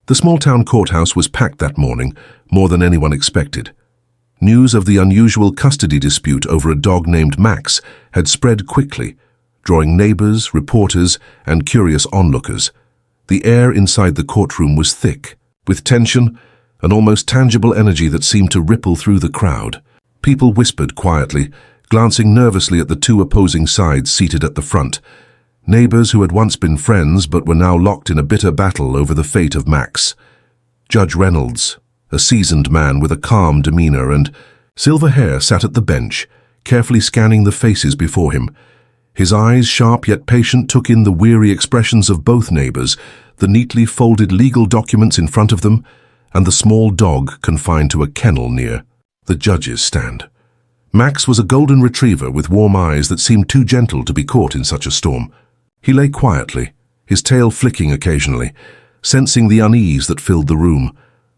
The small-town courthouse was packed that morning, more than anyone expected. News of the unusual custody dispute over a dog named Max had spread quickly, drawing neighbors, reporters, and curious onlookers. The air inside the courtroom was thick, with tension, an almost tangible energy that seemed to ripple through the crowd. People whispered quietly, glancing nervously at the two opposing sides seated at the front. Neighbors who had once been friends but were now locked in a bitter battle over the fate of Max. Judge Reynolds, a seasoned man with a calm demeanor and silver hair, sat at the bench, carefully scanning the faces before him. His eyes, sharp yet patient, took in the weary expressions of both neighbors, the neatly folded legal documents in front of them, and the small dog confined to a kennel near the judge's stand. Max was a golden retriever with warm eyes that seemed too gentle to be caught in such a storm. He lay quietly, his tail flicking occasionally, sensing the unease that filled the room.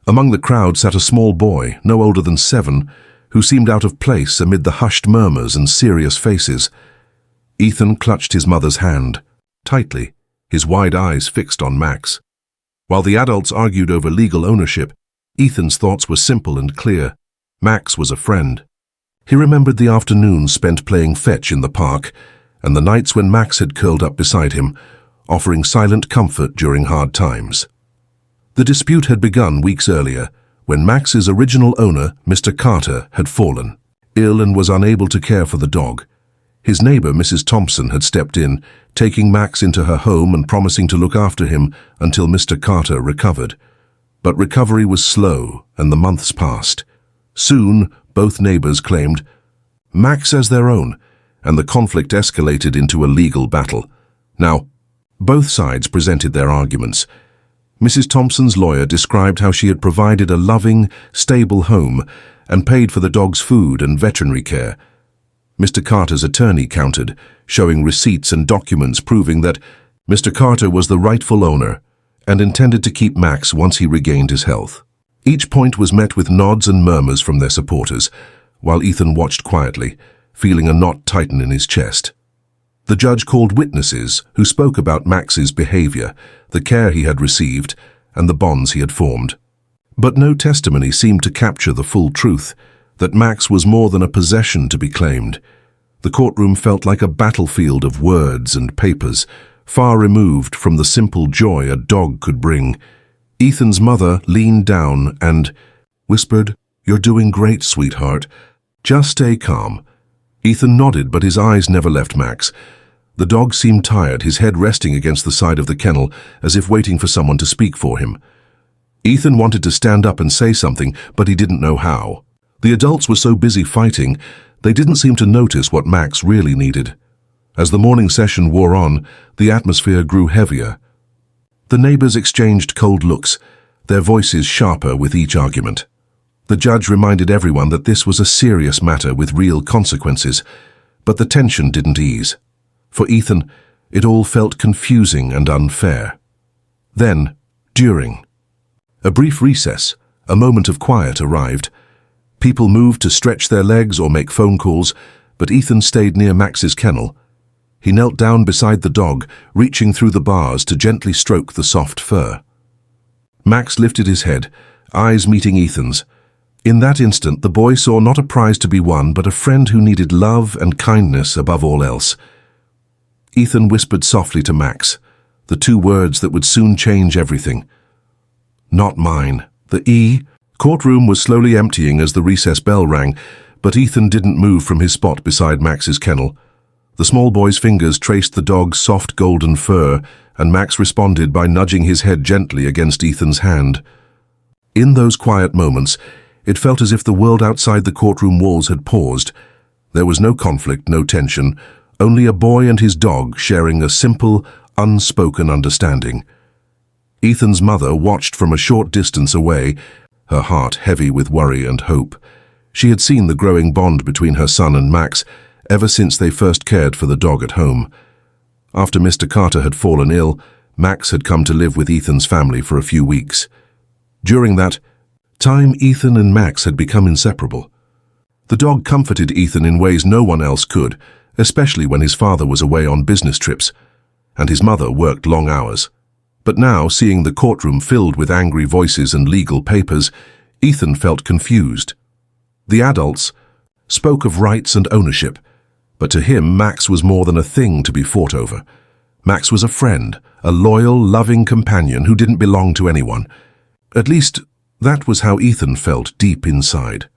Among the crowd sat a small boy, no older than 7, who seemed out of place amid the hushed murmurs and serious faces. Ethan clutched his mother's hand, tightly, his wide eyes fixed on Max. While the adults argued over legal ownership, Ethan's thoughts were simple and clear. Max was a friend. He remembered the afternoons spent playing fetch in the park, and the nights when Max had curled up beside him, offering silent comfort during hard times. The dispute had begun weeks earlier, when Max's original owner, Mr. Carter, had fallen, ill and was unable to care for the dog. His neighbor, Mrs. Thompson, had stepped in, taking Max into her home and promising to look after him until Mr. Carter recovered. But recovery was slow, and the months passed. Soon, both neighbors claimed Max as their own, and the conflict escalated into a legal battle. Now, both sides presented their arguments. Mrs. Thompson's lawyer described how she had provided a loving, stable home and paid for the dog's food and veterinary care. Mr. Carter's attorney countered, showing receipts and documents proving that Mr. Carter was the rightful owner and intended to keep Max once he regained his health. Each point was met with nods and murmurs from their supporters, while Ethan watched quietly, feeling a knot tighten in his chest. The judge called witnesses who spoke about Max's behavior, the care he had received, and the bonds he had formed. But no testimony seemed to capture the full truth, that Max was more than a possession to be claimed. The courtroom felt like a battlefield of words and papers, far removed from the simple joy a dog could bring. Ethan's mother leaned down and whispered, "You're doing great, sweetheart. Just stay calm." Ethan nodded, but his eyes never left Max. The dog seemed tired, his head resting against the side of the kennel, as if waiting for someone to speak for him. Ethan wanted to stand up and say something, but he didn't know how. The adults were so busy fighting, they didn't seem to notice what Max really needed. As the morning session wore on, the atmosphere grew heavier. The neighbors exchanged cold looks, their voices sharper with each argument. The judge reminded everyone that this was a serious matter with real consequences, but the tension didn't ease. For Ethan, it all felt confusing and unfair. Then, during a brief recess, a moment of quiet arrived. People moved to stretch their legs or make phone calls, but Ethan stayed near Max's kennel. He knelt down beside the dog, reaching through the bars to gently stroke the soft fur. Max lifted his head, eyes meeting Ethan's. In that instant, the boy saw not a prize to be won, but a friend who needed love and kindness above all else. Ethan whispered softly to Max, the two words that would soon change everything. "Not mine." The courtroom was slowly emptying as the recess bell rang, but Ethan didn't move from his spot beside Max's kennel. The small boy's fingers traced the dog's soft golden fur, and Max responded by nudging his head gently against Ethan's hand. In those quiet moments, it felt as if the world outside the courtroom walls had paused. There was no conflict, no tension, only a boy and his dog sharing a simple, unspoken understanding. Ethan's mother watched from a short distance away, her heart heavy with worry and hope. She had seen the growing bond between her son and Max ever since they first cared for the dog at home. After Mr. Carter had fallen ill, Max had come to live with Ethan's family for a few weeks. During that time, Ethan and Max had become inseparable. The dog comforted Ethan in ways no one else could, especially when his father was away on business trips, and his mother worked long hours. But now, seeing the courtroom filled with angry voices and legal papers, Ethan felt confused. The adults spoke of rights and ownership, but to him Max was more than a thing to be fought over. Max was a friend, a loyal, loving companion who didn't belong to anyone. At least, that was how Ethan felt deep inside.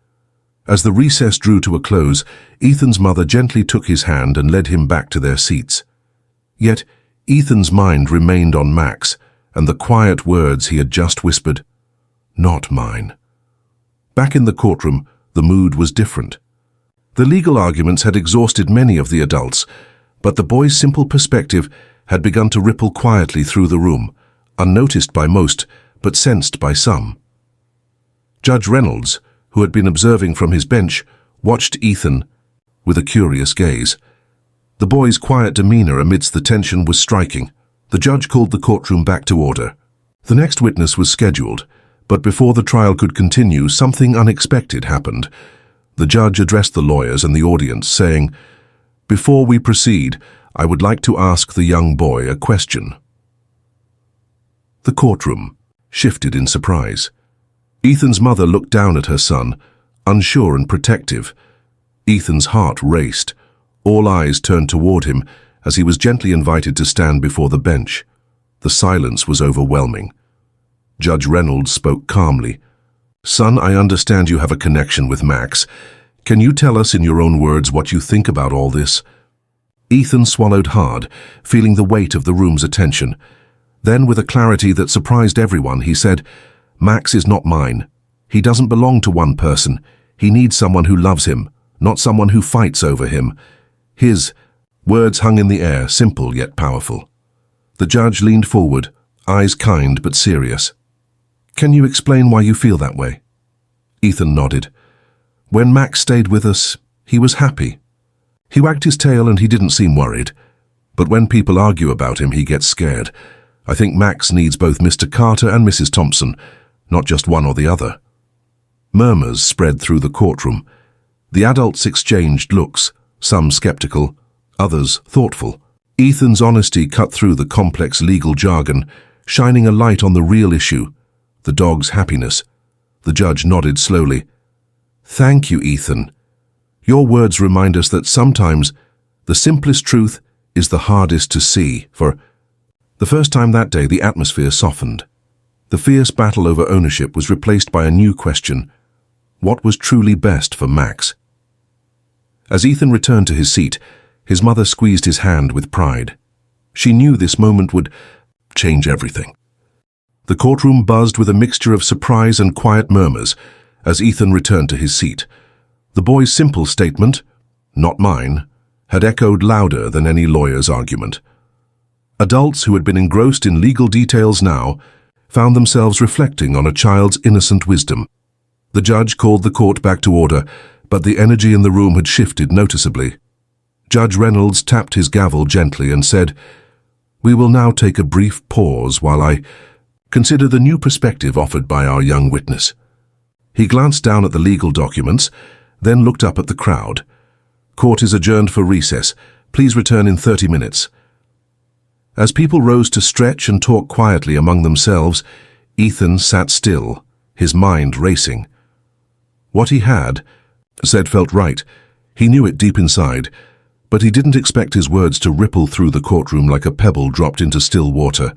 As the recess drew to a close, Ethan's mother gently took his hand and led him back to their seats. Yet, Ethan's mind remained on Max and the quiet words he had just whispered. Not mine. Back in the courtroom, the mood was different. The legal arguments had exhausted many of the adults, but the boy's simple perspective had begun to ripple quietly through the room, unnoticed by most, but sensed by some. Judge Reynolds, who had been observing from his bench, watched Ethan with a curious gaze. The boy's quiet demeanor amidst the tension was striking. The judge called the courtroom back to order. The next witness was scheduled, but before the trial could continue, something unexpected happened. The judge addressed the lawyers and the audience, saying, "Before we proceed, I would like to ask the young boy a question." The courtroom shifted in surprise. Ethan's mother looked down at her son, unsure and protective. Ethan's heart raced. All eyes turned toward him as he was gently invited to stand before the bench. The silence was overwhelming. Judge Reynolds spoke calmly. "Son, I understand you have a connection with Max. Can you tell us in your own words what you think about all this?" Ethan swallowed hard, feeling the weight of the room's attention. Then, with a clarity that surprised everyone, he said, "Max is not mine. He doesn't belong to one person. He needs someone who loves him, not someone who fights over him." His words hung in the air, simple yet powerful. The judge leaned forward, eyes kind but serious. "Can you explain why you feel that way?" Ethan nodded. "When Max stayed with us, he was happy. He wagged his tail and he didn't seem worried. But when people argue about him, he gets scared. I think Max needs both Mr. Carter and Mrs. Thompson, not just one or the other." Murmurs spread through the courtroom. The adults exchanged looks, some skeptical, others thoughtful. Ethan's honesty cut through the complex legal jargon, shining a light on the real issue, the dog's happiness. The judge nodded slowly. "Thank you, Ethan. Your words remind us that sometimes the simplest truth is the hardest to see." For the first time that day, the atmosphere softened. The fierce battle over ownership was replaced by a new question: what was truly best for Max? As Ethan returned to his seat, his mother squeezed his hand with pride. She knew this moment would change everything. The courtroom buzzed with a mixture of surprise and quiet murmurs as Ethan returned to his seat. The boy's simple statement, "Not mine," had echoed louder than any lawyer's argument. Adults who had been engrossed in legal details now found themselves reflecting on a child's innocent wisdom. The judge called the court back to order, but the energy in the room had shifted noticeably. Judge Reynolds tapped his gavel gently and said, "We will now take a brief pause while I consider the new perspective offered by our young witness." He glanced down at the legal documents, then looked up at the crowd. "Court is adjourned for recess. Please return in 30 minutes. As people rose to stretch and talk quietly among themselves, Ethan sat still, his mind racing. What he had said felt right. He knew it deep inside, but he didn't expect his words to ripple through the courtroom like a pebble dropped into still water.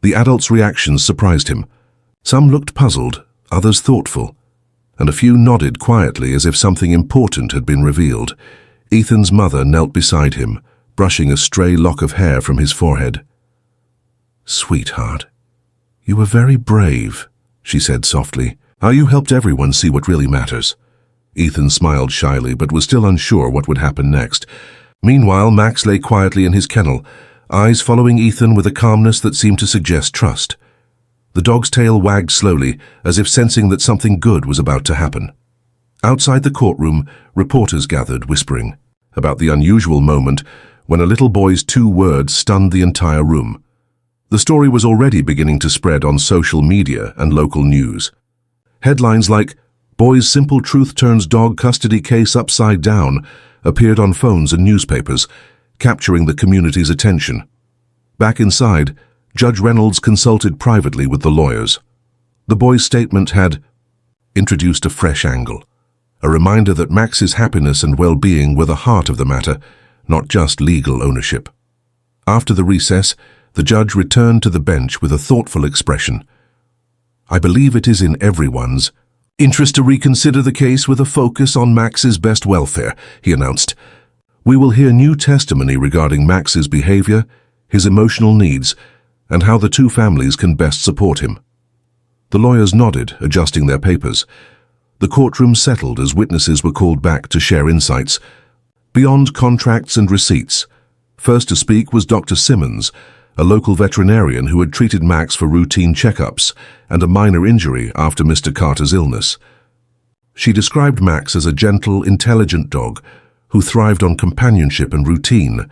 The adults' reactions surprised him. Some looked puzzled, others thoughtful, and a few nodded quietly as if something important had been revealed. Ethan's mother knelt beside him, brushing a stray lock of hair from his forehead. "Sweetheart, you were very brave," she said softly. "How you helped everyone see what really matters." Ethan smiled shyly, but was still unsure what would happen next. Meanwhile, Max lay quietly in his kennel, eyes following Ethan with a calmness that seemed to suggest trust. The dog's tail wagged slowly, as if sensing that something good was about to happen. Outside the courtroom, reporters gathered, whispering about the unusual moment when a little boy's 2 words stunned the entire room. The story was already beginning to spread on social media and local news. Headlines like, "Boy's simple truth turns dog custody case upside down," appeared on phones and newspapers, capturing the community's attention. Back inside, Judge Reynolds consulted privately with the lawyers. The boy's statement had introduced a fresh angle, a reminder that Max's happiness and well-being were the heart of the matter, not just legal ownership. After the recess, the judge returned to the bench with a thoughtful expression. "I believe it is in everyone's interest to reconsider the case with a focus on Max's best welfare," he announced. "We will hear new testimony regarding Max's behavior, his emotional needs, and how the two families can best support him." The lawyers nodded, adjusting their papers. The courtroom settled as witnesses were called back to share insights. Beyond contracts and receipts, first to speak was Dr. Simmons, a local veterinarian who had treated Max for routine checkups and a minor injury after Mr. Carter's illness. She described Max as a gentle, intelligent dog who thrived on companionship and routine.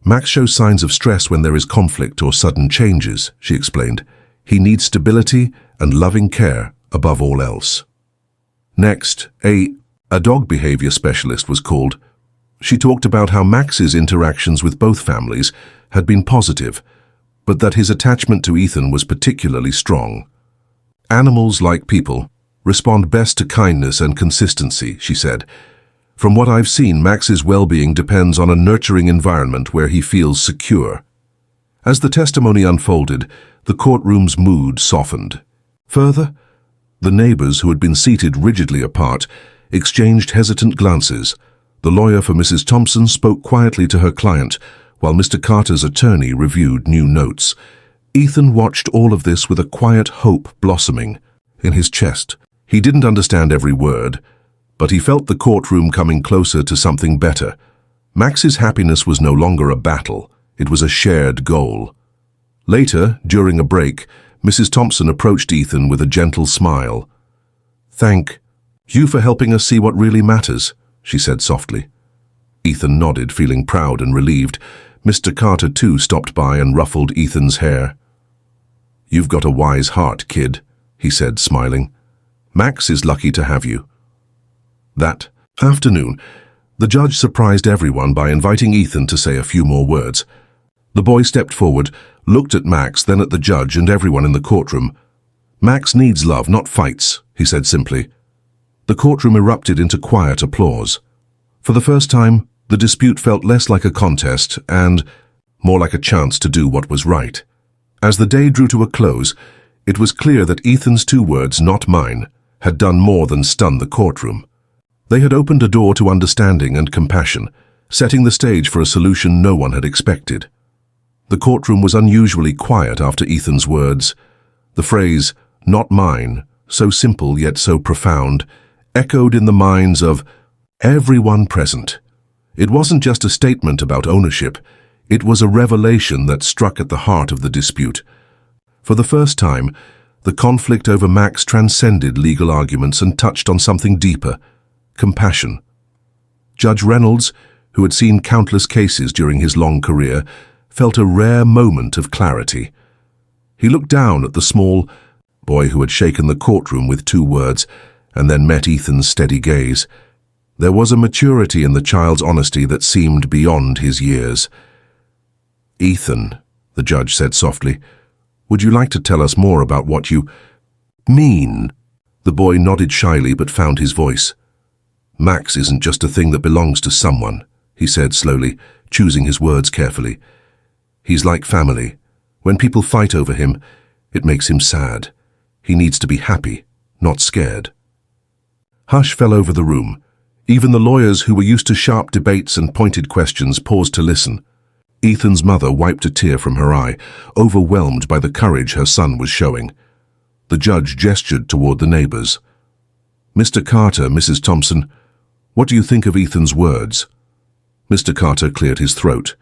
"Max shows signs of stress when there is conflict or sudden changes," she explained. "He needs stability and loving care above all else." Next, a dog behavior specialist was called. She talked about how Max's interactions with both families had been positive, but that his attachment to Ethan was particularly strong. "Animals, like people, respond best to kindness and consistency," she said. "From what I've seen, Max's well-being depends on a nurturing environment where he feels secure." As the testimony unfolded, the courtroom's mood softened. Further, the neighbors, who had been seated rigidly apart, exchanged hesitant glances. The lawyer for Mrs. Thompson spoke quietly to her client, while Mr. Carter's attorney reviewed new notes. Ethan watched all of this with a quiet hope blossoming in his chest. He didn't understand every word, but he felt the courtroom coming closer to something better. Max's happiness was no longer a battle, it was a shared goal. Later, during a break, Mrs. Thompson approached Ethan with a gentle smile. "Thank you for helping us see what really matters," she said softly. Ethan nodded, feeling proud and relieved. Mr. Carter, too, stopped by and ruffled Ethan's hair. "You've got a wise heart, kid," he said, smiling. "Max is lucky to have you." That afternoon, the judge surprised everyone by inviting Ethan to say a few more words. The boy stepped forward, looked at Max, then at the judge and everyone in the courtroom. "Max needs love, not fights," he said simply. The courtroom erupted into quiet applause. For the first time, the dispute felt less like a contest and more like a chance to do what was right. As the day drew to a close, it was clear that Ethan's two words, "not mine," had done more than stun the courtroom. They had opened a door to understanding and compassion, setting the stage for a solution no one had expected. The courtroom was unusually quiet after Ethan's words. The phrase, "not mine," so simple yet so profound, echoed in the minds of everyone present. It wasn't just a statement about ownership, it was a revelation that struck at the heart of the dispute. For the first time, the conflict over Max transcended legal arguments and touched on something deeper: compassion. Judge Reynolds, who had seen countless cases during his long career, felt a rare moment of clarity. He looked down at the small boy who had shaken the courtroom with two words, and then met Ethan's steady gaze. There was a maturity in the child's honesty that seemed beyond his years. "Ethan," the judge said softly, "would you like to tell us more about what you mean?" The boy nodded shyly but found his voice. "Max isn't just a thing that belongs to someone," he said slowly, choosing his words carefully. "He's like family. When people fight over him, it makes him sad. He needs to be happy, not scared." Hush fell over the room. Even the lawyers, who were used to sharp debates and pointed questions, paused to listen. Ethan's mother wiped a tear from her eye, overwhelmed by the courage her son was showing. The judge gestured toward the neighbors. "Mr. Carter, Mrs. Thompson, what do you think of Ethan's words?" Mr. Carter cleared his throat.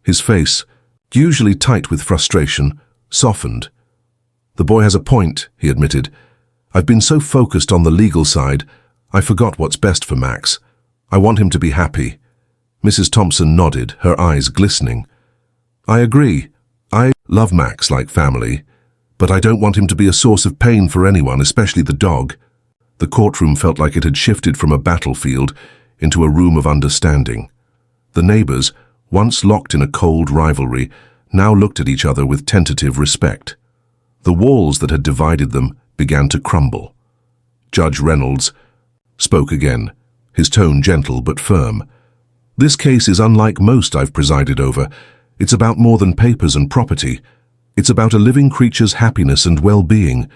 His face, usually tight with frustration, softened. "The boy has a point," he admitted. "I've been so focused on the legal side, I forgot what's best for Max. I want him to be happy." Mrs. Thompson nodded, her eyes glistening. "I agree. I love Max like family, but I don't want him to be a source of pain for anyone, especially the dog." The courtroom felt like it had shifted from a battlefield into a room of understanding. The neighbors, once locked in a cold rivalry, now looked at each other with tentative respect. The walls that had divided them began to crumble. Judge Reynolds spoke again, his tone gentle but firm. "This case is unlike most I've presided over. It's about more than papers and property. It's about a living creature's happiness and well-being.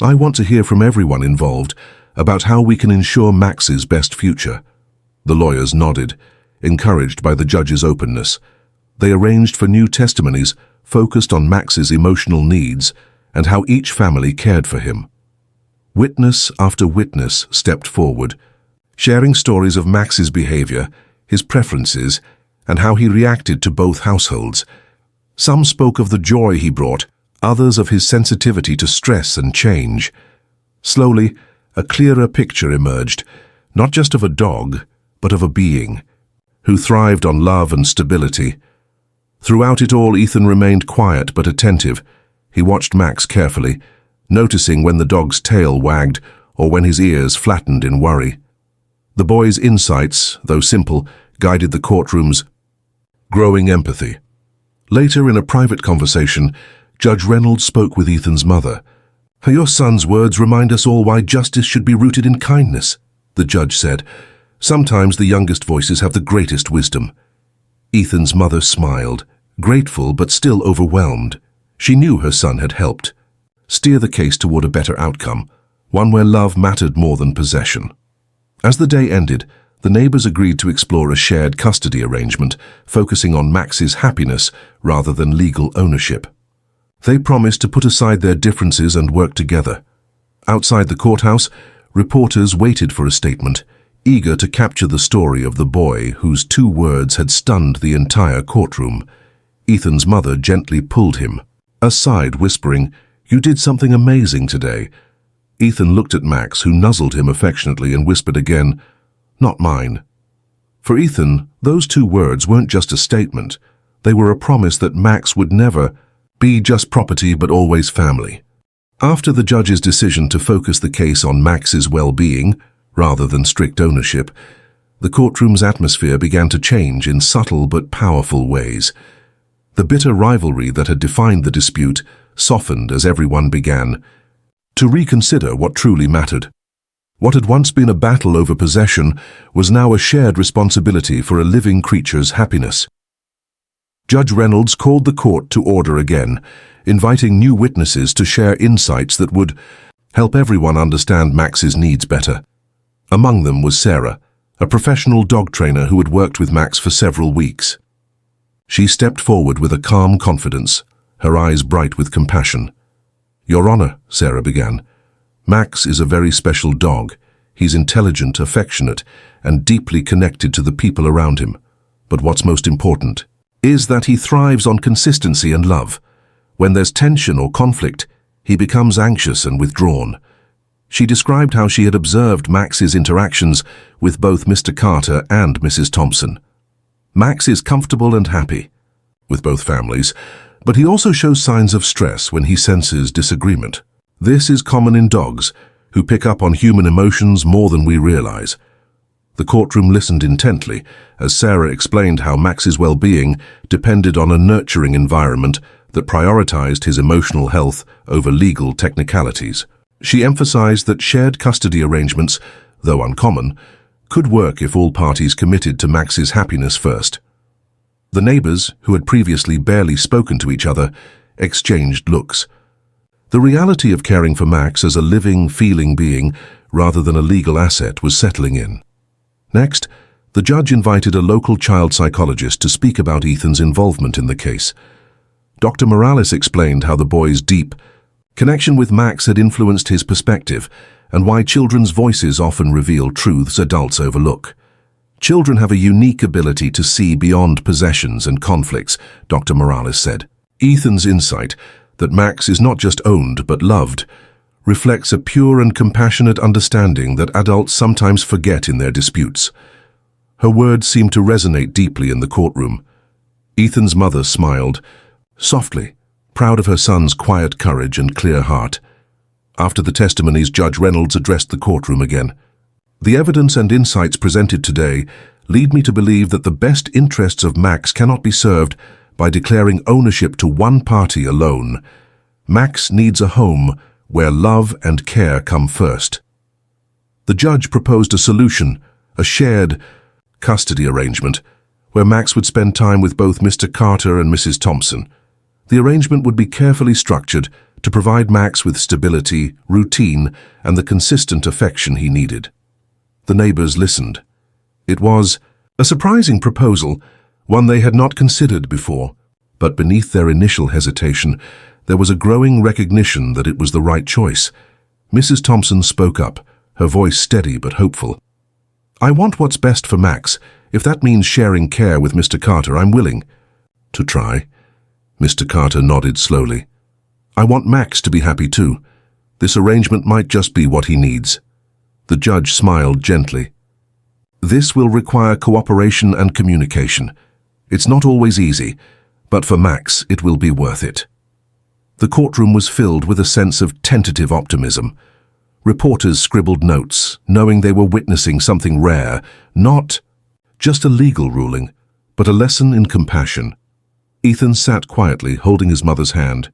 I want to hear from everyone involved about how we can ensure Max's best future." The lawyers nodded, encouraged by the judge's openness. They arranged for new testimonies focused on Max's emotional needs and how each family cared for him. Witness after witness stepped forward, sharing stories of Max's behavior, his preferences, and how he reacted to both households. Some spoke of the joy he brought, others of his sensitivity to stress and change. Slowly, a clearer picture emerged, not just of a dog, but of a being who thrived on love and stability. Throughout it all, Ethan remained quiet but attentive. He watched Max carefully, noticing when the dog's tail wagged or when his ears flattened in worry. The boy's insights, though simple, guided the courtroom's growing empathy. Later, in a private conversation, Judge Reynolds spoke with Ethan's mother. "Your son's words remind us all why justice should be rooted in kindness," the judge said. "Sometimes the youngest voices have the greatest wisdom." Ethan's mother smiled, grateful but still overwhelmed. She knew her son had helped steer the case toward a better outcome, one where love mattered more than possession. As the day ended, the neighbors agreed to explore a shared custody arrangement, focusing on Max's happiness rather than legal ownership. They promised to put aside their differences and work together. Outside the courthouse, reporters waited for a statement, eager to capture the story of the boy whose 2 words had stunned the entire courtroom. Ethan's mother gently pulled him aside, whispering, "You did something amazing today." Ethan looked at Max, who nuzzled him affectionately and whispered again, "Not mine." For Ethan, those 2 words weren't just a statement. They were a promise that Max would never be just property but always family. After the judge's decision to focus the case on Max's well-being, rather than strict ownership, the courtroom's atmosphere began to change in subtle but powerful ways. The bitter rivalry that had defined the dispute softened as everyone began to reconsider what truly mattered. What had once been a battle over possession was now a shared responsibility for a living creature's happiness. Judge Reynolds called the court to order again, inviting new witnesses to share insights that would help everyone understand Max's needs better. Among them was Sarah, a professional dog trainer who had worked with Max for several weeks. She stepped forward with a calm confidence, her eyes bright with compassion. "Your Honor," Sarah began, "Max is a very special dog. He's intelligent, affectionate, and deeply connected to the people around him. But what's most important is that he thrives on consistency and love. When there's tension or conflict, he becomes anxious and withdrawn." She described how she had observed Max's interactions with both Mr. Carter and Mrs. Thompson. Max is comfortable and happy with both families, but he also shows signs of stress when he senses disagreement. This is common in dogs, who pick up on human emotions more than we realize. The courtroom listened intently as Sarah explained how Max's well-being depended on a nurturing environment that prioritized his emotional health over legal technicalities. She emphasized that shared custody arrangements, though uncommon, could work if all parties committed to Max's happiness first. The neighbors, who had previously barely spoken to each other, exchanged looks. The reality of caring for Max as a living, feeling being rather than a legal asset was settling in. Next, the judge invited a local child psychologist to speak about Ethan's involvement in the case. Dr. Morales explained how the boy's deep connection with Max had influenced his perspective and why children's voices often reveal truths adults overlook. Children have a unique ability to see beyond possessions and conflicts, Dr. Morales said. Ethan's insight that Max is not just owned but loved reflects a pure and compassionate understanding that adults sometimes forget in their disputes. Her words seemed to resonate deeply in the courtroom. Ethan's mother smiled, softly, proud of her son's quiet courage and clear heart. After the testimonies, Judge Reynolds addressed the courtroom again. "The evidence and insights presented today lead me to believe that the best interests of Max cannot be served by declaring ownership to one party alone. Max needs a home where love and care come first. The judge proposed a solution, a shared custody arrangement, where Max would spend time with both Mr. Carter and Mrs. Thompson. The arrangement would be carefully structured to provide Max with stability, routine, and the consistent affection he needed. The neighbors listened. It was a surprising proposal, one they had not considered before, but beneath their initial hesitation, there was a growing recognition that it was the right choice. Mrs. Thompson spoke up, her voice steady but hopeful. "I want what's best for Max. If that means sharing care with Mr. Carter, I'm willing to try." Mr. Carter nodded slowly. "I want Max to be happy too. This arrangement might just be what he needs." The judge smiled gently. "This will require cooperation and communication. It's not always easy, but for Max, it will be worth it." The courtroom was filled with a sense of tentative optimism. Reporters scribbled notes, knowing they were witnessing something rare, not just a legal ruling, but a lesson in compassion. Ethan sat quietly, holding his mother's hand.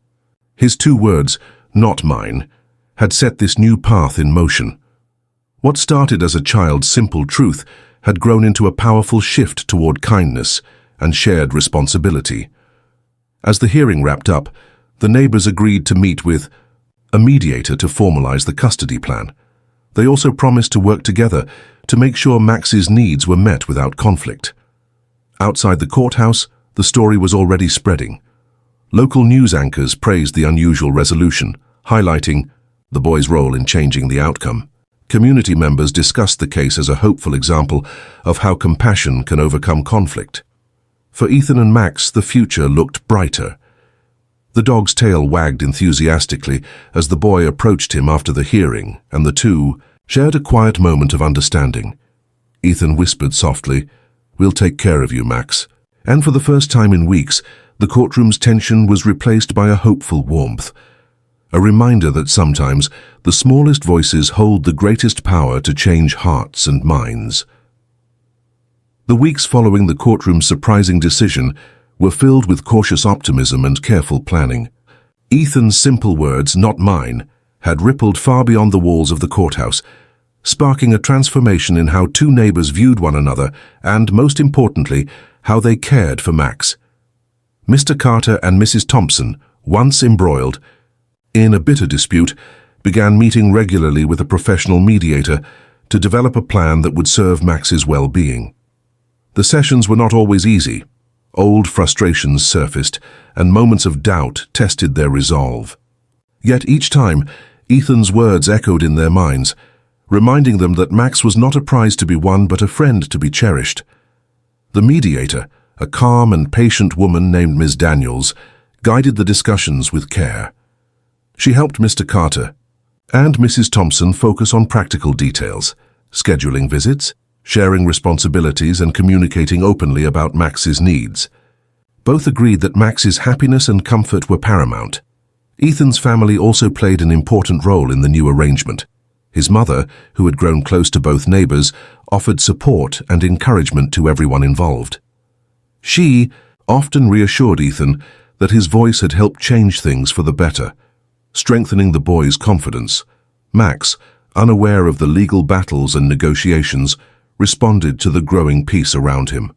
His 2 words, "not mine," had set this new path in motion. What started as a child's simple truth had grown into a powerful shift toward kindness and shared responsibility. As the hearing wrapped up, the neighbors agreed to meet with a mediator to formalize the custody plan. They also promised to work together to make sure Max's needs were met without conflict. Outside the courthouse, the story was already spreading. Local news anchors praised the unusual resolution, highlighting the boy's role in changing the outcome. Community members discussed the case as a hopeful example of how compassion can overcome conflict. For Ethan and Max, the future looked brighter. The dog's tail wagged enthusiastically as the boy approached him after the hearing, and the two shared a quiet moment of understanding. Ethan whispered softly, "We'll take care of you, Max." And for the first time in weeks, the courtroom's tension was replaced by a hopeful warmth. A reminder that sometimes the smallest voices hold the greatest power to change hearts and minds. The weeks following the courtroom's surprising decision were filled with cautious optimism and careful planning. Ethan's simple words, "not mine," had rippled far beyond the walls of the courthouse, sparking a transformation in how 2 neighbors viewed one another and, most importantly, how they cared for Max. Mr. Carter and Mrs. Thompson, once embroiled in a bitter dispute, began meeting regularly with a professional mediator to develop a plan that would serve Max's well-being. The sessions were not always easy. Old frustrations surfaced, and moments of doubt tested their resolve. Yet each time, Ethan's words echoed in their minds, reminding them that Max was not a prize to be won but a friend to be cherished. The mediator, a calm and patient woman named Ms. Daniels, guided the discussions with care. She helped Mr. Carter and Mrs. Thompson focus on practical details, scheduling visits, sharing responsibilities, and communicating openly about Max's needs. Both agreed that Max's happiness and comfort were paramount. Ethan's family also played an important role in the new arrangement. His mother, who had grown close to both neighbors, offered support and encouragement to everyone involved. She often reassured Ethan that his voice had helped change things for the better, strengthening the boy's confidence. Max, unaware of the legal battles and negotiations, responded to the growing peace around him.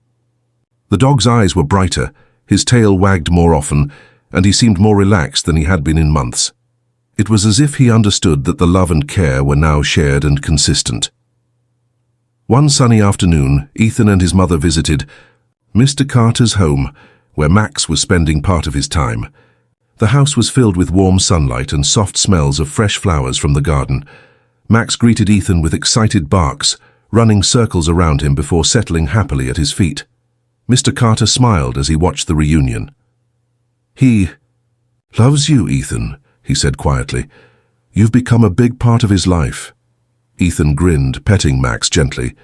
The dog's eyes were brighter, his tail wagged more often, and he seemed more relaxed than he had been in months. It was as if he understood that the love and care were now shared and consistent. One sunny afternoon, Ethan and his mother visited Mr. Carter's home, where Max was spending part of his time. The house was filled with warm sunlight and soft smells of fresh flowers from the garden. Max greeted Ethan with excited barks, running circles around him before settling happily at his feet. Mr. Carter smiled as he watched the reunion. "He loves you, Ethan," he said quietly. "You've become a big part of his life." Ethan grinned, petting Max gently.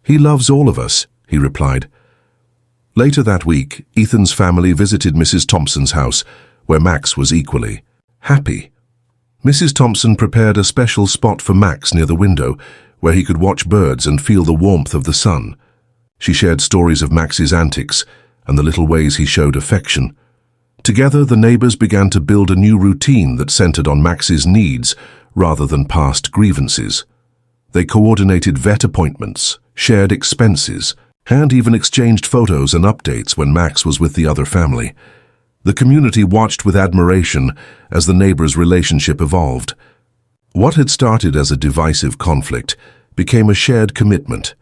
"He loves all of us," he replied. Later that week, Ethan's family visited Mrs. Thompson's house, where Max was equally happy. Mrs. Thompson prepared a special spot for Max near the window, where he could watch birds and feel the warmth of the sun. She shared stories of Max's antics, and the little ways he showed affection. Together, the neighbors began to build a new routine that centered on Max's needs rather than past grievances. They coordinated vet appointments, shared expenses, and even exchanged photos and updates when Max was with the other family. The community watched with admiration as the neighbors' relationship evolved. What had started as a divisive conflict became a shared commitment.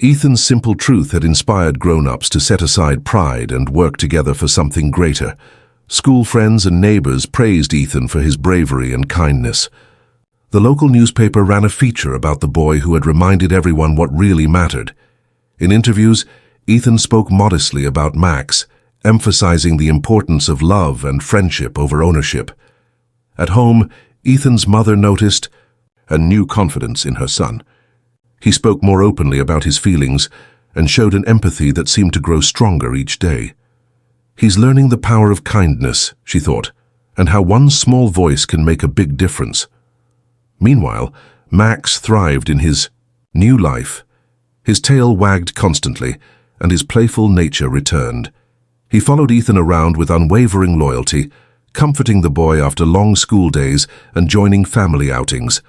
Ethan's simple truth had inspired grown-ups to set aside pride and work together for something greater. School friends and neighbors praised Ethan for his bravery and kindness. The local newspaper ran a feature about the boy who had reminded everyone what really mattered. In interviews, Ethan spoke modestly about Max, emphasizing the importance of love and friendship over ownership. At home, Ethan's mother noticed a new confidence in her son. He spoke more openly about his feelings and showed an empathy that seemed to grow stronger each day. He's learning the power of kindness, she thought, and how one small voice can make a big difference. Meanwhile, Max thrived in his new life. His tail wagged constantly, and his playful nature returned. He followed Ethan around with unwavering loyalty, comforting the boy after long school days and joining family outings.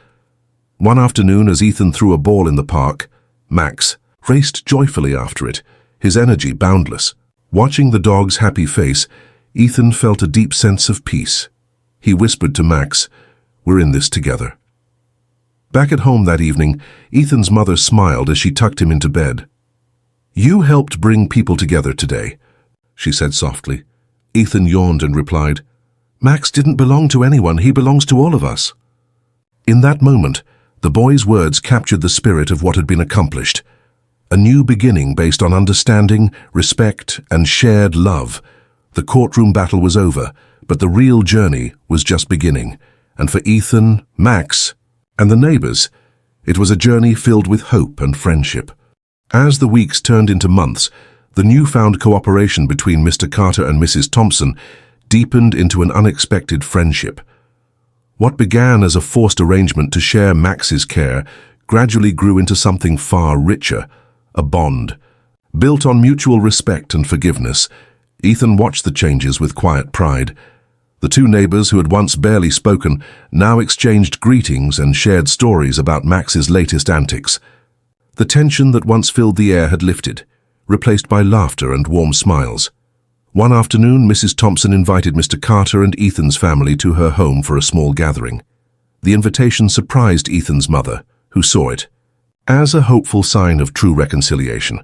One afternoon, as Ethan threw a ball in the park, Max raced joyfully after it, his energy boundless. Watching the dog's happy face, Ethan felt a deep sense of peace. He whispered to Max, "We're in this together." Back at home that evening, Ethan's mother smiled as she tucked him into bed. "You helped bring people together today," she said softly. Ethan yawned and replied, "Max didn't belong to anyone, he belongs to all of us." In that moment, the boy's words captured the spirit of what had been accomplished. A new beginning based on understanding, respect, and shared love. The courtroom battle was over, but the real journey was just beginning. And for Ethan, Max, and the neighbors, it was a journey filled with hope and friendship. As the weeks turned into months, the newfound cooperation between Mr. Carter and Mrs. Thompson deepened into an unexpected friendship. What began as a forced arrangement to share Max's care gradually grew into something far richer, a bond. Built on mutual respect and forgiveness, Ethan watched the changes with quiet pride. The two neighbors who had once barely spoken now exchanged greetings and shared stories about Max's latest antics. The tension that once filled the air had lifted, replaced by laughter and warm smiles. One afternoon, Mrs. Thompson invited Mr. Carter and Ethan's family to her home for a small gathering. The invitation surprised Ethan's mother, who saw it as a hopeful sign of true reconciliation.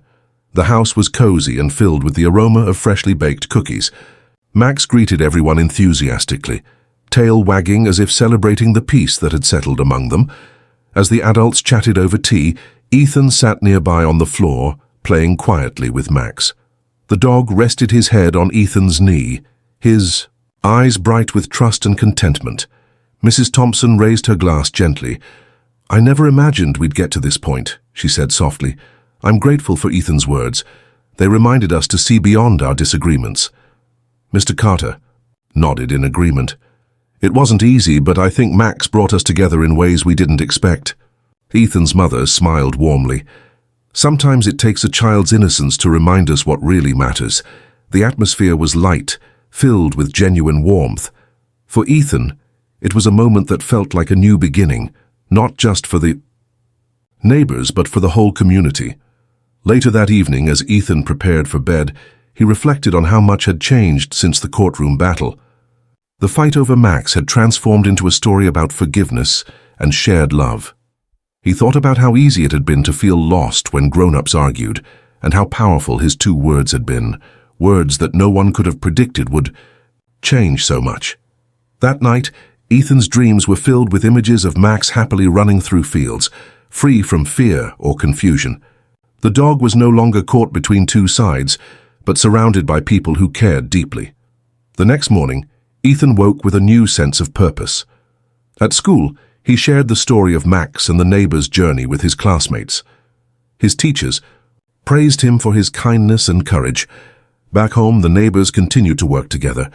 The house was cozy and filled with the aroma of freshly baked cookies. Max greeted everyone enthusiastically, tail wagging as if celebrating the peace that had settled among them. As the adults chatted over tea, Ethan sat nearby on the floor, playing quietly with Max. The dog rested his head on Ethan's knee, his eyes bright with trust and contentment. Mrs. Thompson raised her glass gently. "I never imagined we'd get to this point," she said softly. "I'm grateful for Ethan's words. They reminded us to see beyond our disagreements." Mr. Carter nodded in agreement. "It wasn't easy, but I think Max brought us together in ways we didn't expect." Ethan's mother smiled warmly. "Sometimes it takes a child's innocence to remind us what really matters." The atmosphere was light, filled with genuine warmth. For Ethan, it was a moment that felt like a new beginning, not just for the neighbors, but for the whole community. Later that evening, as Ethan prepared for bed, he reflected on how much had changed since the courtroom battle. The fight over Max had transformed into a story about forgiveness and shared love. He thought about how easy it had been to feel lost when grown-ups argued, and how powerful his two words had been, words that no one could have predicted would change so much. That night, Ethan's dreams were filled with images of Max happily running through fields, free from fear or confusion. The dog was no longer caught between two sides, but surrounded by people who cared deeply. The next morning, Ethan woke with a new sense of purpose. At school, he shared the story of Max and the neighbors' journey with his classmates. His teachers praised him for his kindness and courage. Back home, the neighbors continued to work together.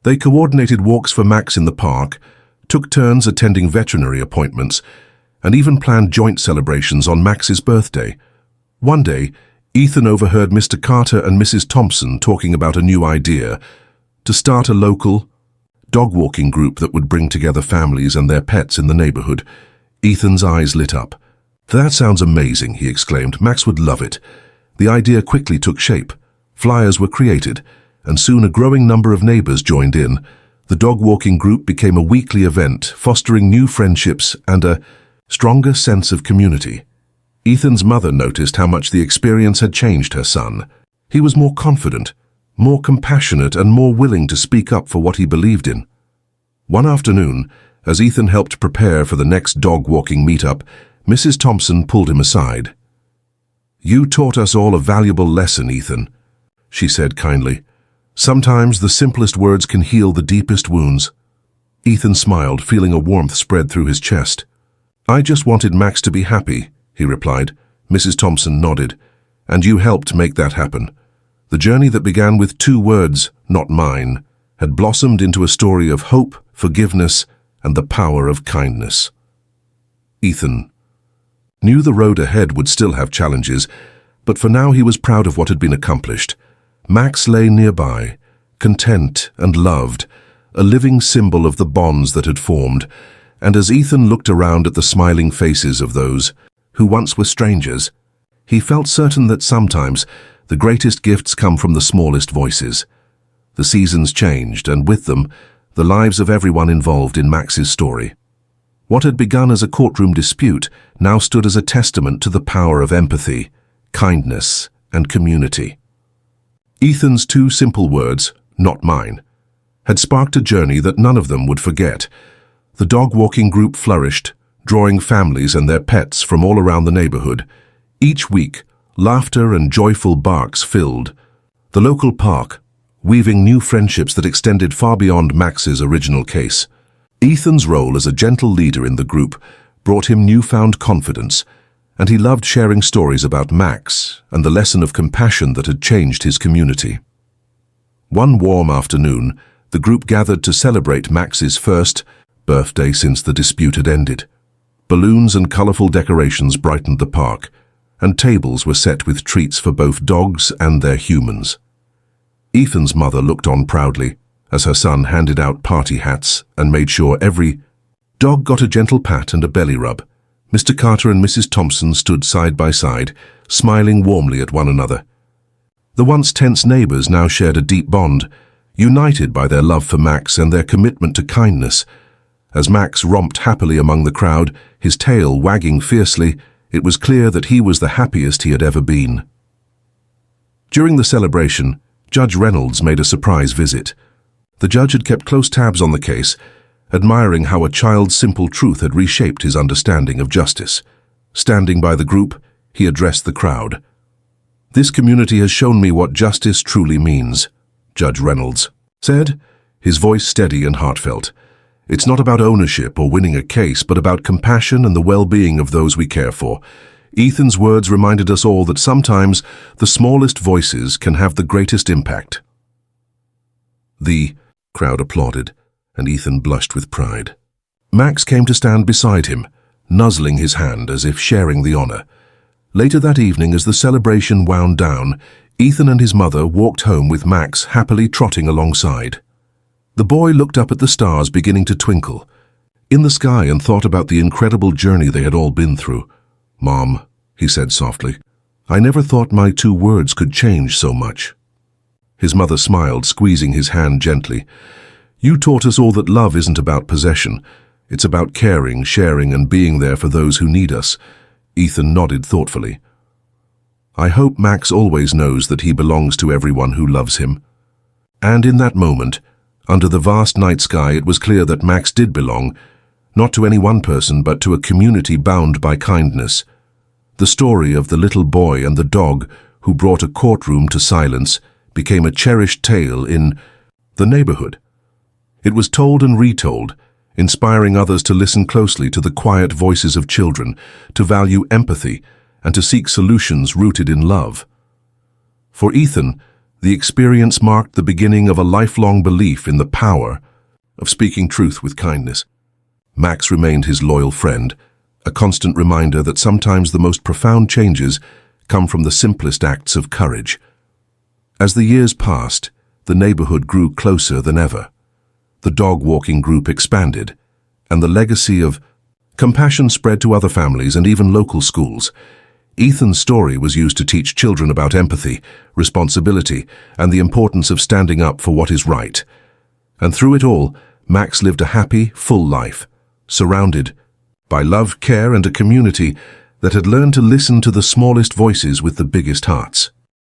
They coordinated walks for Max in the park, took turns attending veterinary appointments, and even planned joint celebrations on Max's birthday. One day, Ethan overheard Mr. Carter and Mrs. Thompson talking about a new idea to start a local dog-walking group that would bring together families and their pets in the neighborhood. Ethan's eyes lit up. "That sounds amazing," he exclaimed. "Max would love it." The idea quickly took shape. Flyers were created, and soon a growing number of neighbors joined in. The dog-walking group became a weekly event, fostering new friendships and a stronger sense of community. Ethan's mother noticed how much the experience had changed her son. He was more confident, more compassionate, and more willing to speak up for what he believed in. One afternoon, as Ethan helped prepare for the next dog-walking meetup, Mrs. Thompson pulled him aside. "You taught us all a valuable lesson, Ethan," she said kindly. "Sometimes the simplest words can heal the deepest wounds." Ethan smiled, feeling a warmth spread through his chest. "I just wanted Max to be happy," he replied. Mrs. Thompson nodded. "And you helped make that happen." The journey that began with 2 words, "not mine," had blossomed into a story of hope, forgiveness, and the power of kindness. Ethan knew the road ahead would still have challenges, but for now he was proud of what had been accomplished. Max lay nearby, content and loved, a living symbol of the bonds that had formed, and as Ethan looked around at the smiling faces of those who once were strangers, he felt certain that sometimes the greatest gifts come from the smallest voices. The seasons changed, and with them, the lives of everyone involved in Max's story. What had begun as a courtroom dispute now stood as a testament to the power of empathy, kindness, and community. Ethan's 2 simple words, "not mine," had sparked a journey that none of them would forget. The dog-walking group flourished, drawing families and their pets from all around the neighborhood. Each week, laughter and joyful barks filled the local park, weaving new friendships that extended far beyond Max's original case. Ethan's role as a gentle leader in the group brought him newfound confidence, and he loved sharing stories about Max and the lesson of compassion that had changed his community. One warm afternoon, the group gathered to celebrate Max's first birthday since the dispute had ended. Balloons and colorful decorations brightened the park, and tables were set with treats for both dogs and their humans. Ethan's mother looked on proudly as her son handed out party hats and made sure every dog got a gentle pat and a belly rub. Mr. Carter and Mrs. Thompson stood side by side, smiling warmly at one another. The once tense neighbors now shared a deep bond, united by their love for Max and their commitment to kindness. As Max romped happily among the crowd, his tail wagging fiercely, it was clear that he was the happiest he had ever been. During the celebration, Judge Reynolds made a surprise visit. The judge had kept close tabs on the case, admiring how a child's simple truth had reshaped his understanding of justice. Standing by the group, he addressed the crowd. "This community has shown me what justice truly means," Judge Reynolds said, his voice steady and heartfelt. "It's not about ownership or winning a case, but about compassion and the well-being of those we care for." Ethan's words reminded us all that sometimes the smallest voices can have the greatest impact. The crowd applauded, and Ethan blushed with pride. Max came to stand beside him, nuzzling his hand as if sharing the honor. Later that evening, as the celebration wound down, Ethan and his mother walked home with Max happily trotting alongside. The boy looked up at the stars beginning to twinkle in the sky and thought about the incredible journey they had all been through. "Mom," he said softly, "I never thought my 2 words could change so much." His mother smiled, squeezing his hand gently. "You taught us all that love isn't about possession. It's about caring, sharing, and being there for those who need us." Ethan nodded thoughtfully. "I hope Max always knows that he belongs to everyone who loves him." And in that moment, under the vast night sky, it was clear that Max did belong, not to any one person, but to a community bound by kindness. The story of the little boy and the dog who brought a courtroom to silence became a cherished tale in the neighborhood. It was told and retold, inspiring others to listen closely to the quiet voices of children, to value empathy, and to seek solutions rooted in love. For Ethan, the experience marked the beginning of a lifelong belief in the power of speaking truth with kindness. Max remained his loyal friend, a constant reminder that sometimes the most profound changes come from the simplest acts of courage. As the years passed, the neighborhood grew closer than ever. The dog-walking group expanded, and the legacy of compassion spread to other families and even local schools. Ethan's story was used to teach children about empathy, responsibility, and the importance of standing up for what is right. And through it all, Max lived a happy, full life, surrounded by love, care, and a community that had learned to listen to the smallest voices with the biggest hearts.